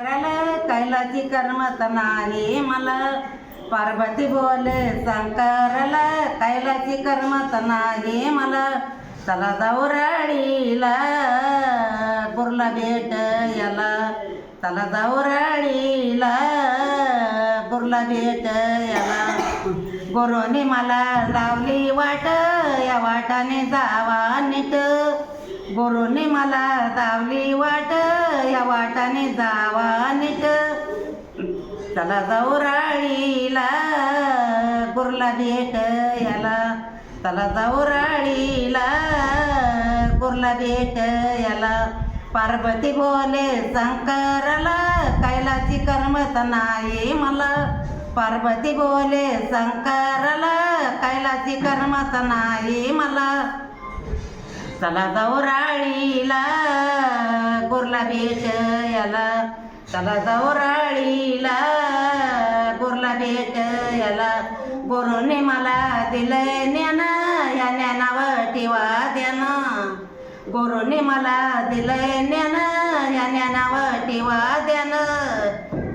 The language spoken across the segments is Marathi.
कैलाची करमत नाही मला, पार्वती बोले शंकराला कैलाची करमत नाही मला. चला जाऊ राडीला कुर्ला भेट याला, चला जाऊ राडीला कुर्ला भेट याला. गुरुनी मला लावली वाट, या वाटाने जावा नीट. गुरुनी मला लावली वाट, या वाटाने जावा नीट. चला जाऊ राडीला कुर्ला भेट याला, चला जाऊ राडीला कुर्ला भेट याला. पार्वती बोले शंकराला कैलाची करमत नाही मला, पार्वती बोले शंकराला कैलाची करमत नाही मला. चला जाऊ राडीला कुर्ला भेट याला, चला जाऊ राडीला कुर्ला भेट याला. गुरुने मला दिलंय ज्ञान, या ज्ञानावर ठेवा ध्यान. गुरुने मला दिलंय ज्ञान, या ज्ञानावर ठेवा ध्यान.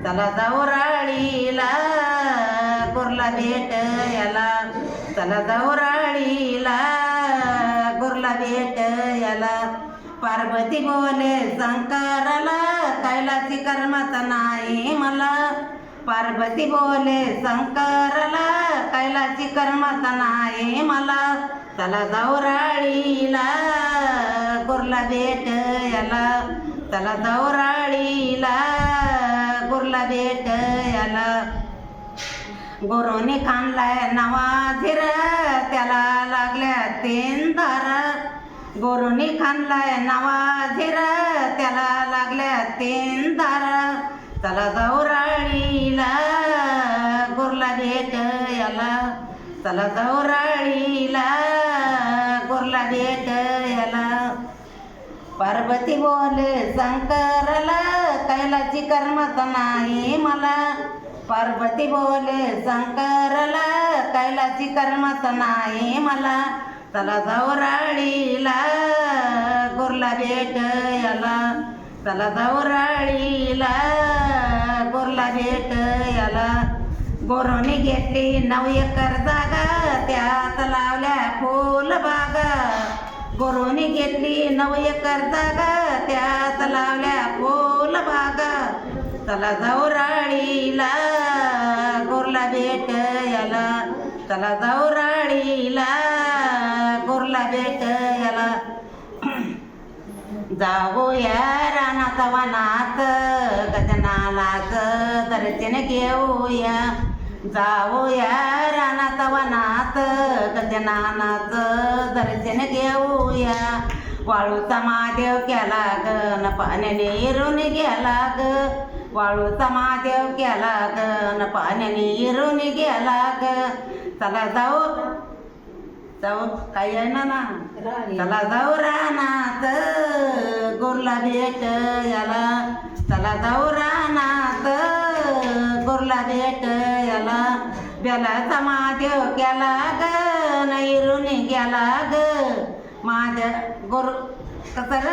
चला जाऊ राडीला कुर्ला भेट याला, चला जाऊ राडीला कुर्ला भेट याला. पार्वती बोले शंकराला कैलाची करमत नाही मला, पार्वती बोले शंकराला कैलाची करमत नाही मला. चला जाऊ राडीला कुर्ला भेट याला, चला जाऊ राडीला कुर्ला भेट याला. गुरुनी खाणलाय नवा झिर, त्याला लागल्या 3 धार. गुरुनी खाणलाय नवा झिर, त्याला लागल्या 3 धार. चला जाऊ राडीला कुर्ला भेट याला, चला जाऊ राडीला कुर्ला भेट याला. पार्वती बोले शंकराला कैलाची करमत नाही मला, पार्वती बोले शंकराला कैलाची करमत नाही मला. चला जाऊ राडीला कुर्ला भेट याला, चला जाऊ राडीला कुर्ला भेट याला. गुरुनी घेतली 9 एकर जागा, त्यात लावल्या फुलबागा. गुरुनी घेतली 9 एकर जागा, त्यात लावल्या फुलबागा. चला जाऊ राडीला कुर्ला भेट याला, चला जाऊ राडीला कुर्ला भेट याला. जाऊया रानात वनात, गजनालाच दर्शन घेऊया. जाऊया रानात वनात, गजनानाच दर्शन घेऊया. वाळूचा महादेव केला ग न पाण्याने इरून गेला ग, वाळूचा महादेव केला ग न पाण्याने इरून गेला ग. चला जाऊ जाऊ काय आहे ना, चला जाऊ रानात कुर्ला भेट याला, चला जाऊ रानात कुर्ला भेट याला. बेलाचा महादेव केला ग न इरून गेला ग. महादेव गुरु कसं